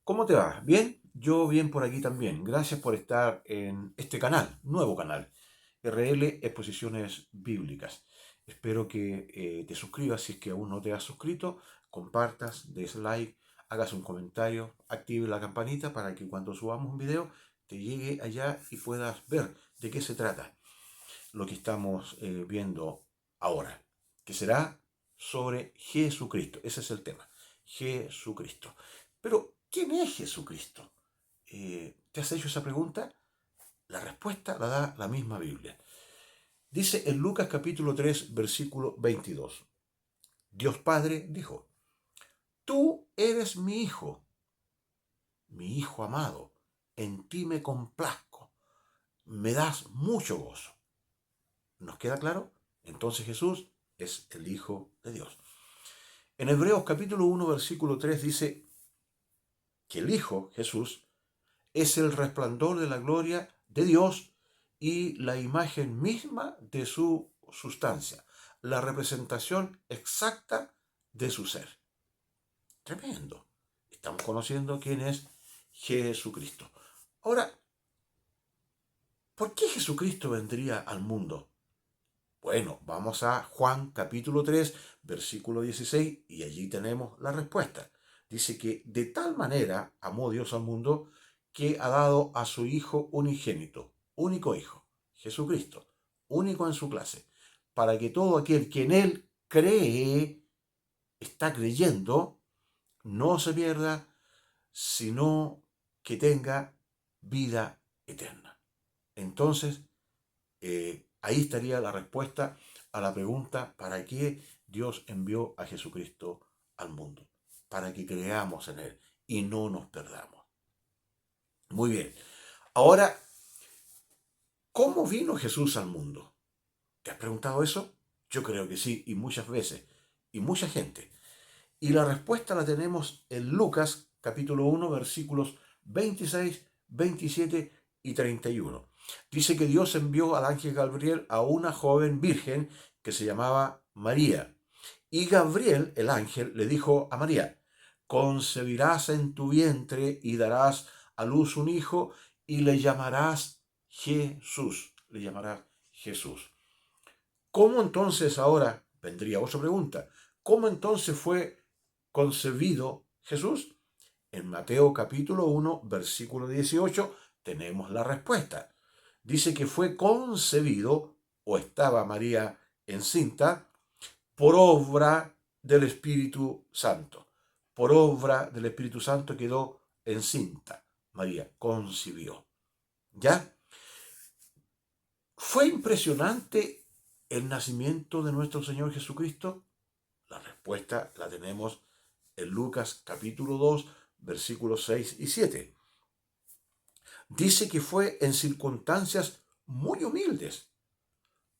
¿Cómo te va? ¿Bien? Yo bien por aquí también. Gracias por estar en este canal, nuevo canal, RL Exposiciones Bíblicas. Espero que te suscribas si es que aún no te has suscrito, compartas, des like, hagas un comentario, active la campanita para que cuando subamos un video te llegue allá y puedas ver de qué se trata lo que estamos viendo ahora, que será sobre Jesucristo. Ese es el tema, Jesucristo. Pero, ¿quién es Jesucristo? ¿Te has hecho esa pregunta? La respuesta la da la misma Biblia. Dice en Lucas capítulo 3, versículo 22. Dios Padre dijo, tú eres mi hijo amado, en ti me complazco, me das mucho gozo. ¿Nos queda claro? Entonces Jesús es el Hijo de Dios. En Hebreos capítulo 1, versículo 3 dice que el Hijo, Jesús, es el resplandor de la gloria de Dios y la imagen misma de su sustancia, la representación exacta de su ser. Tremendo. Estamos conociendo quién es Jesucristo. Ahora, ¿por qué Jesucristo vendría al mundo? Bueno, vamos a Juan capítulo 3, versículo 16, y allí tenemos la respuesta. Dice que de tal manera amó Dios al mundo que ha dado a su Hijo unigénito, único Hijo, Jesucristo, único en su clase, para que todo aquel que en Él cree, está creyendo, no se pierda, sino que tenga vida eterna. Entonces, ahí estaría la respuesta a la pregunta, ¿para qué Dios envió a Jesucristo al mundo? Para que creamos en Él y no nos perdamos. Muy bien. Ahora, ¿cómo vino Jesús al mundo? ¿Te has preguntado eso? Yo creo que sí, y muchas veces, y mucha gente. Y la respuesta la tenemos en Lucas capítulo 1, versículos 26, 27 y 31. Dice que Dios envió al ángel Gabriel a una joven virgen que se llamaba María. Y Gabriel, el ángel, le dijo a María, concebirás en tu vientre y darás a luz un hijo y le llamarás Jesús. Le llamarás Jesús. ¿Cómo entonces ahora, vendría otra pregunta, cómo entonces fue concebido Jesús? En Mateo capítulo 1, versículo 18, tenemos la respuesta. Dice que fue concebido, o estaba María encinta, por obra del Espíritu Santo. Por obra del Espíritu Santo quedó encinta. María concibió. ¿Ya? ¿Fue impresionante el nacimiento de nuestro Señor Jesucristo? La respuesta la tenemos en Lucas capítulo 2, versículos 6 y 7. Dice que fue en circunstancias muy humildes,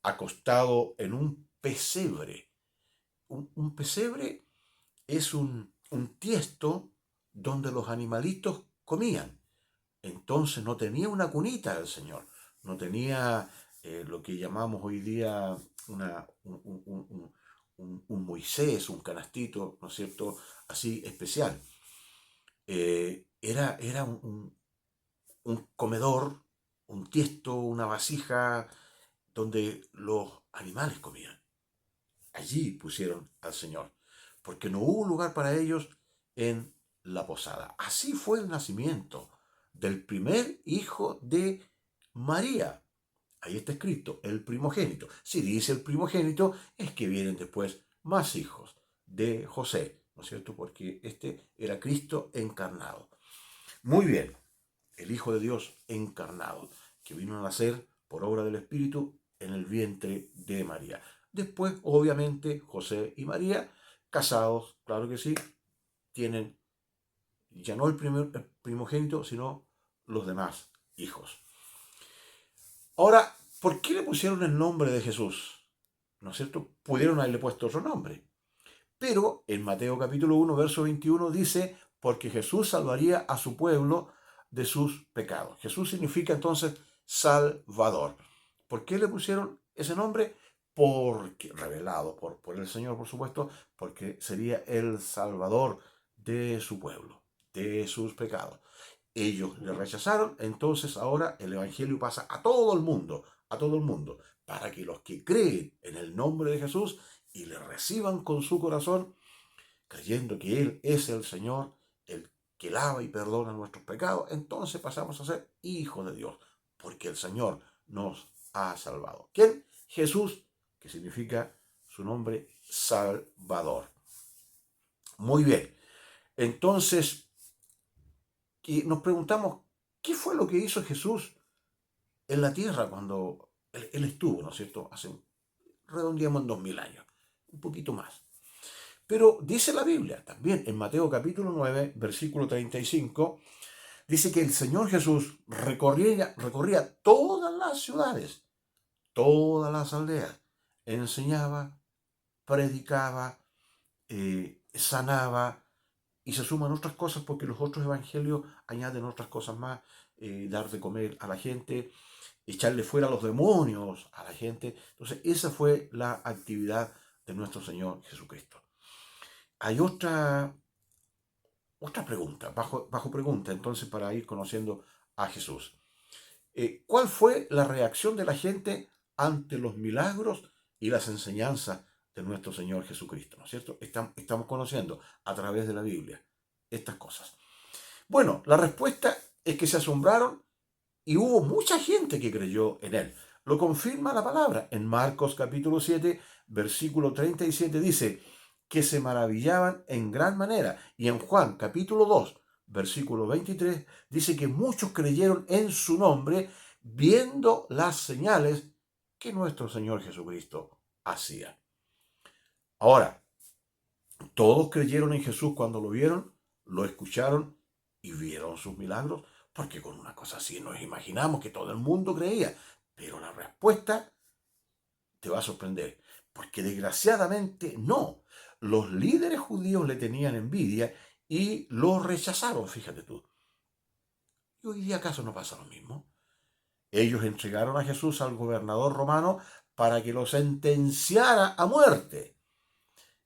acostado en un pesebre. Un pesebre es un tiesto donde los animalitos comían. Entonces no tenía una cunita el Señor, no tenía lo que llamamos hoy día un Moisés, un canastito, ¿no es cierto?, así especial. Era un comedor, un tiesto, una vasija donde los animales comían. Allí pusieron al Señor, porque no hubo lugar para ellos en la posada. Así fue el nacimiento del primer hijo de María. Ahí está escrito, el primogénito. Si dice el primogénito, es que vienen después más hijos de José, ¿no es cierto? Porque este era Cristo encarnado. Muy bien, el Hijo de Dios encarnado, que vino a nacer por obra del Espíritu en el vientre de María. Después, obviamente, José y María, casados, claro que sí, tienen ya no el primogénito, sino los demás hijos. Ahora, ¿por qué le pusieron el nombre de Jesús? ¿No es cierto? Pudieron haberle puesto otro nombre. Pero en Mateo capítulo 1, verso 21 dice, porque Jesús salvaría a su pueblo de sus pecados. Jesús significa entonces Salvador. ¿Por qué le pusieron ese nombre? Porque, revelado por el Señor, por supuesto, porque sería el Salvador de su pueblo. de sus pecados. Ellos le rechazaron, entonces ahora el Evangelio pasa a todo el mundo, para que los que creen en el nombre de Jesús y le reciban con su corazón, creyendo que Él es el Señor, el que lava y perdona nuestros pecados, entonces pasamos a ser hijos de Dios, porque el Señor nos ha salvado. ¿Quién? Jesús, que significa su nombre Salvador. Muy bien, entonces nos preguntamos, ¿qué fue lo que hizo Jesús en la tierra cuando él estuvo, ¿no es cierto? Redondeamos en 2000 años, un poquito más. Pero dice la Biblia también en Mateo capítulo 9, versículo 35, dice que el Señor Jesús recorría todas las ciudades, todas las aldeas, enseñaba, predicaba, sanaba, y se suman otras cosas porque los otros evangelios añaden otras cosas más, dar de comer a la gente, echarle fuera a los demonios a la gente. Entonces esa fue la actividad de nuestro Señor Jesucristo. Hay otra pregunta, bajo pregunta, entonces, para ir conociendo a Jesús. ¿Cuál fue la reacción de la gente ante los milagros y las enseñanzas de nuestro Señor Jesucristo? ¿No es cierto? Estamos conociendo a través de la Biblia estas cosas. Bueno, la respuesta es que se asombraron y hubo mucha gente que creyó en Él. Lo confirma la palabra. En Marcos capítulo 7, versículo 37 dice que se maravillaban en gran manera. Y en Juan capítulo 2, versículo 23, dice que muchos creyeron en su nombre viendo las señales que nuestro Señor Jesucristo hacía. Ahora, todos creyeron en Jesús cuando lo vieron, lo escucharon y vieron sus milagros, porque con una cosa así nos imaginamos que todo el mundo creía. Pero la respuesta te va a sorprender, porque desgraciadamente no. Los líderes judíos le tenían envidia y lo rechazaron, fíjate tú. ¿Y hoy día acaso no pasa lo mismo? Ellos entregaron a Jesús al gobernador romano para que lo sentenciara a muerte.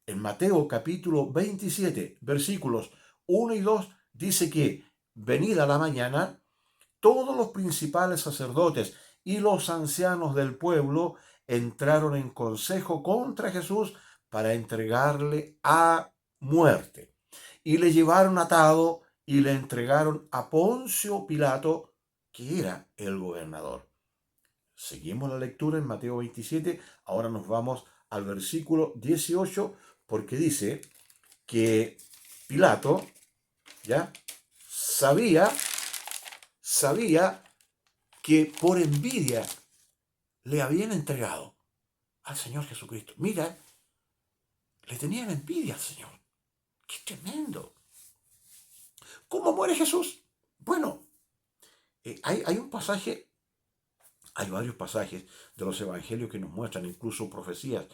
En Mateo capítulo 27, versículos 1 y 2, dice que, venida la mañana, todos los principales sacerdotes y los ancianos del pueblo entraron en consejo contra Jesús para entregarle a muerte. Y le llevaron atado y le entregaron a Poncio Pilato, que era el gobernador. Seguimos la lectura en Mateo 27, ahora nos vamos al versículo 18, porque dice que Pilato ya sabía que por envidia le habían entregado al Señor Jesucristo. Mira, le tenían envidia al Señor. ¡Qué tremendo! ¿Cómo muere Jesús? Bueno, hay un pasaje, hay varios pasajes de los evangelios que nos muestran, incluso profecías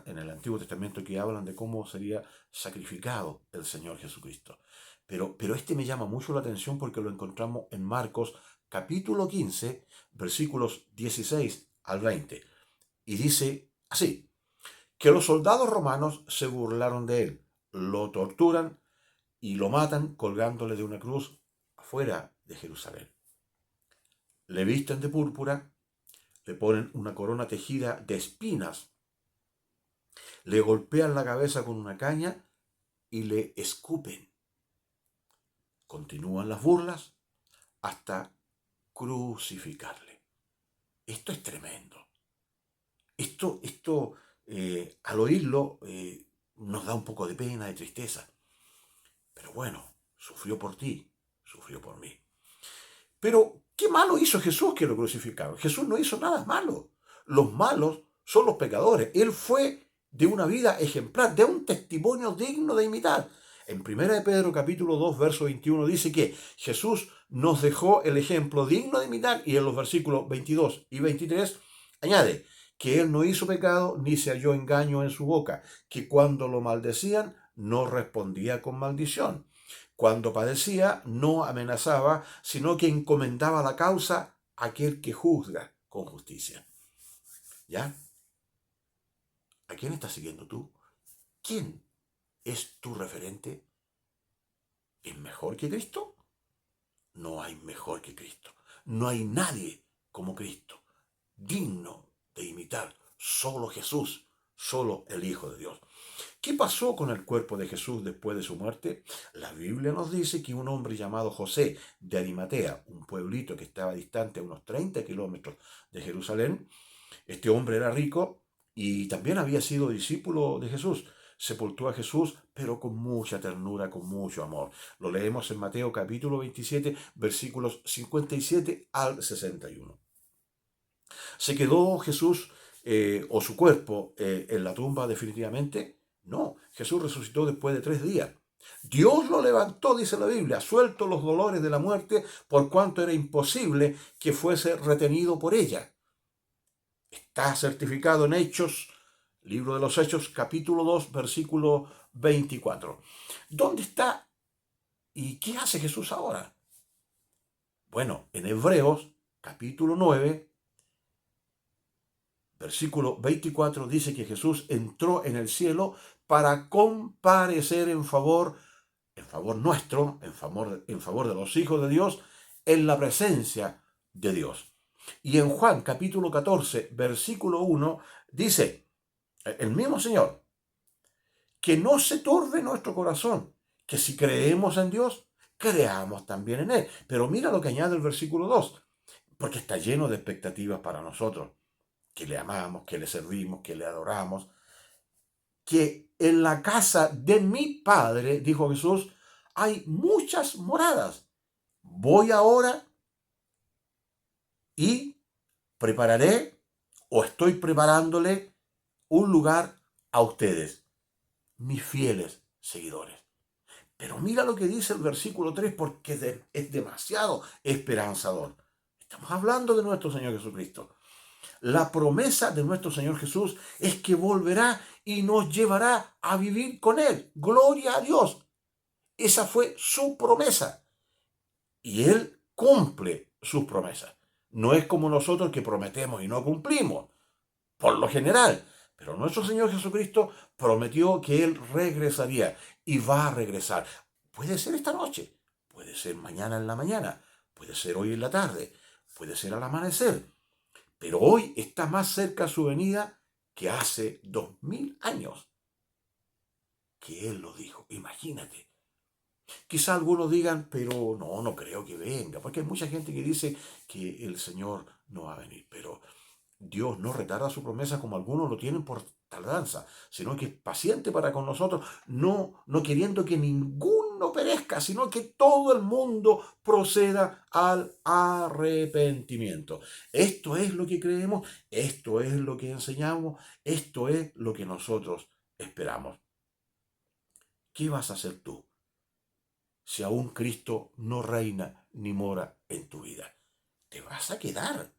en el Antiguo Testamento, que hablan de cómo sería sacrificado el Señor Jesucristo. Pero este me llama mucho la atención porque lo encontramos en Marcos capítulo 15, versículos 16 al 20. Y dice así, que los soldados romanos se burlaron de él, lo torturan y lo matan colgándole de una cruz afuera de Jerusalén. Le visten de púrpura, le ponen una corona tejida de espinas, le golpean la cabeza con una caña y le escupen. Continúan las burlas hasta crucificarle. Esto es tremendo. Esto al oírlo, nos da un poco de pena, de tristeza. Pero bueno, sufrió por ti, sufrió por mí. Pero, ¿qué malo hizo Jesús que lo crucificaron? Jesús no hizo nada malo. Los malos son los pecadores. Él fue de una vida ejemplar, de un testimonio digno de imitar. En 1 de Pedro capítulo 2, verso 21 dice que Jesús nos dejó el ejemplo digno de imitar, y en los versículos 22 y 23 añade que Él no hizo pecado ni se halló engaño en su boca, que cuando lo maldecían no respondía con maldición. Cuando padecía, no amenazaba, sino que encomendaba la causa a aquel que juzga con justicia. ¿Ya? ¿A quién estás siguiendo tú? ¿Quién es tu referente? ¿Es mejor que Cristo? No hay mejor que Cristo. No hay nadie como Cristo, digno de imitar. Solo Jesús, solo el Hijo de Dios. ¿Qué pasó con el cuerpo de Jesús después de su muerte? La Biblia nos dice que un hombre llamado José de Arimatea, un pueblito que estaba distante a unos 30 kilómetros de Jerusalén, este hombre era rico y también había sido discípulo de Jesús. Sepultó a Jesús, pero con mucha ternura, con mucho amor. Lo leemos en Mateo capítulo 27, versículos 57 al 61. ¿Se quedó Jesús o su cuerpo en la tumba definitivamente? No, Jesús resucitó después de 3 días. Dios lo levantó, dice la Biblia, suelto los dolores de la muerte, por cuanto era imposible que fuese retenido por ella. Está certificado en Hechos, libro de los Hechos, capítulo 2, versículo 24. ¿Dónde está y qué hace Jesús ahora? Bueno, en Hebreos, capítulo 9, versículo 24, dice que Jesús entró en el cielo para comparecer en favor nuestro, en favor de los hijos de Dios, en la presencia de Dios. Y en Juan capítulo 14, versículo 1, dice, el mismo Señor, que no se turbe nuestro corazón, que si creemos en Dios, creamos también en Él. Pero mira lo que añade el versículo 2, porque está lleno de expectativas para nosotros, que le amamos, que le servimos, que le adoramos, que en la casa de mi Padre, dijo Jesús, hay muchas moradas. Voy ahora y prepararé o estoy preparándole un lugar a ustedes, mis fieles seguidores. Pero mira lo que dice el versículo 3 porque es demasiado esperanzador. Estamos hablando de nuestro Señor Jesucristo. La promesa de nuestro Señor Jesús es que volverá y nos llevará a vivir con Él. Gloria a Dios. Esa fue su promesa. Y Él cumple sus promesas. No es como nosotros que prometemos y no cumplimos, por lo general. Pero nuestro Señor Jesucristo prometió que Él regresaría y va a regresar. Puede ser esta noche, puede ser mañana en la mañana, puede ser hoy en la tarde, puede ser al amanecer. Pero hoy está más cerca su venida que hace 2000 años que Él lo dijo. Imagínate. Quizá algunos digan, pero no creo que venga, porque hay mucha gente que dice que el Señor no va a venir, pero Dios no retarda su promesa como algunos lo tienen por tardanza, sino que es paciente para con nosotros, no queriendo que ninguno perezca, sino que todo el mundo proceda al arrepentimiento. Esto es lo que creemos, esto es lo que enseñamos, esto es lo que nosotros esperamos. ¿Qué vas a hacer tú si aún Cristo no reina ni mora en tu vida? Te vas a quedar.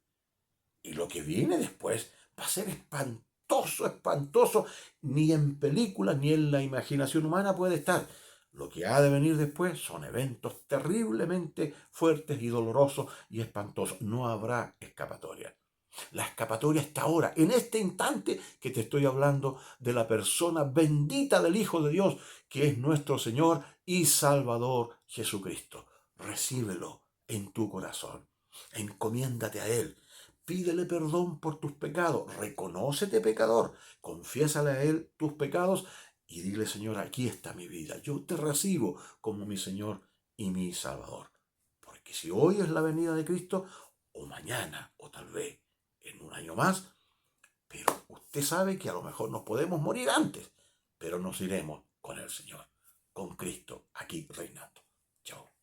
Y lo que viene después va a ser espantoso, espantoso. Ni en películas ni en la imaginación humana puede estar. Lo que ha de venir después son eventos terriblemente fuertes y dolorosos y espantosos. No habrá escapatoria. La escapatoria está ahora, en este instante que te estoy hablando de la persona bendita del Hijo de Dios, que es nuestro Señor y Salvador Jesucristo. Recíbelo en tu corazón. Encomiéndate a Él. Pídele perdón por tus pecados. Reconócete pecador. Confiésale a Él tus pecados y dile, Señor, aquí está mi vida. Yo te recibo como mi Señor y mi Salvador. Porque si hoy es la venida de Cristo, o mañana, o tal vez en un año más, pero usted sabe que a lo mejor nos podemos morir antes, pero nos iremos con el Señor, con Cristo aquí reinando. Chao.